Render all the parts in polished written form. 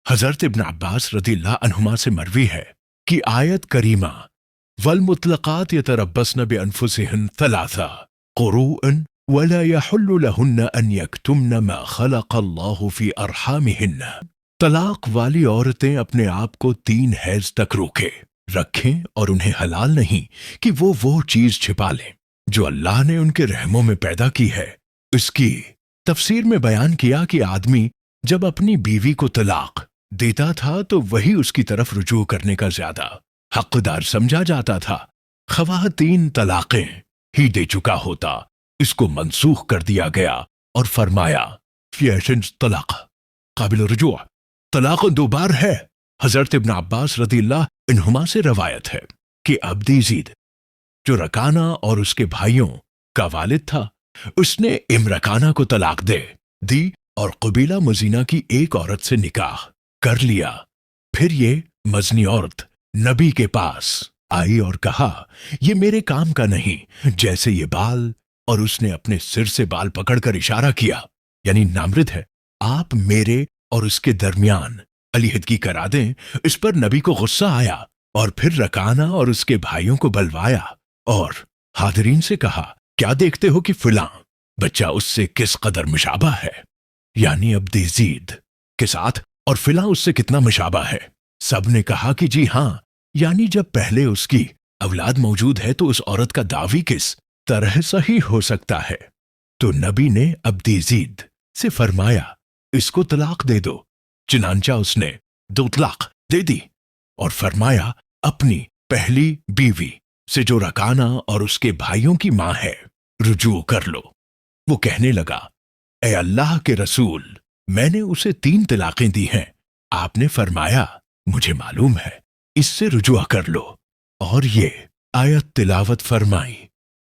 حضرت ابن عباس رضی اللہ عنہما سے مروی ہے کہ آیت کریمہ والمطلقات یتربصن بانفسہن ثلاثا قروء ولا يحل لهن ان يكتمن ما خلق الله في ارحامهن، طلاق والی عورتیں اپنے آپ کو 3 حیض تک رکھیں اور انہیں حلال نہیں کہ وہ چیز چھپا لیں جو اللہ نے ان کے رحموں میں پیدا کی ہے۔ اس کی تفسیر میں بیان کیا کہ آدمی جب اپنی بیوی کو طلاق دیتا تھا تو وہی اس کی طرف رجوع کرنے کا زیادہ حقدار سمجھا جاتا تھا۔ خواتین طلاقیں ہی دے چکا ہوتا، اس کو منسوخ کر دیا گیا اور فرمایا طلاق قابل رجوع، طلاق 2 بار ہے۔ حضرت ابن عباس رضی اللہ عنہما سے روایت ہے کہ عبد یزید جو رکانہ اور اس کے بھائیوں کا والد تھا، اس نے امرکانہ کو طلاق دی اور قبیلہ مزینہ کی ایک عورت سے نکاح کر لیا۔ پھر یہ مزنی عورت نبی کے پاس آئی اور کہا یہ میرے کام کا نہیں جیسے یہ بال، اور اس نے اپنے سر سے بال پکڑ کر اشارہ کیا، یعنی نامرد ہے، آپ میرے اور اس کے درمیان علیحدگی کرا دیں۔ اس پر نبی کو غصہ آیا اور پھر رکانہ اور اس کے بھائیوں کو بلوایا اور حاضرین سے کہا کیا دیکھتے ہو کہ فلاں بچہ اس سے کس قدر مشابہ ہے، یعنی عبد یزید کے ساتھ، اور فلاں اس سے کتنا مشابہ ہے۔ سب نے کہا کہ جی ہاں، یعنی جب پہلے اس کی اولاد موجود ہے تو اس عورت کا دعوی کس طرح صحیح ہو سکتا ہے؟ تو نبی نے عبد یزید سے فرمایا اس کو طلاق دے دو، چنانچہ اس نے 2 طلاق دے دی اور فرمایا اپنی پہلی بیوی سے جو رکانہ اور اس کے بھائیوں کی ماں ہے رجوع کر لو۔ وہ کہنے لگا اے اللہ کے رسول، میں نے اسے 3 طلاقیں دی ہیں۔ آپ نے فرمایا مجھے معلوم ہے، اس سے رجوع کر لو، اور یہ آیت تلاوت فرمائی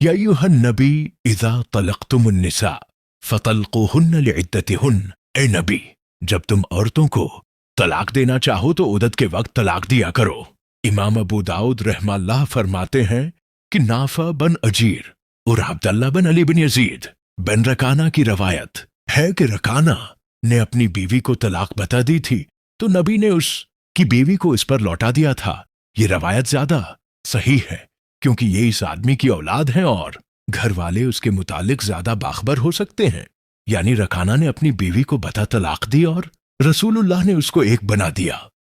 یا ایھا النبی اذا طلقتم النساء فطلقوہن لعدتہن۔ اے نبی، جب تم عورتوں کو طلاق دینا چاہو تو عدت کے وقت طلاق دیا کرو۔ امام ابو داؤد رحمہ اللہ فرماتے ہیں کہ نافع بن اجیر اور عبداللہ بن علی بن یزید بن رکانہ کی روایت ہے کہ رکانہ نے اپنی بیوی کو طلاق بتا دی تھی تو نبی نے اس کی بیوی کو اس پر لوٹا دیا تھا۔ یہ روایت زیادہ صحیح ہے کیونکہ یہ اس آدمی کی اولاد ہیں اور گھر والے اس کے متعلق زیادہ باخبر ہو سکتے ہیں، یعنی رکانہ نے اپنی بیوی کو بتا طلاق دی اور رسول اللہ نے اس کو 1 بنا دیا۔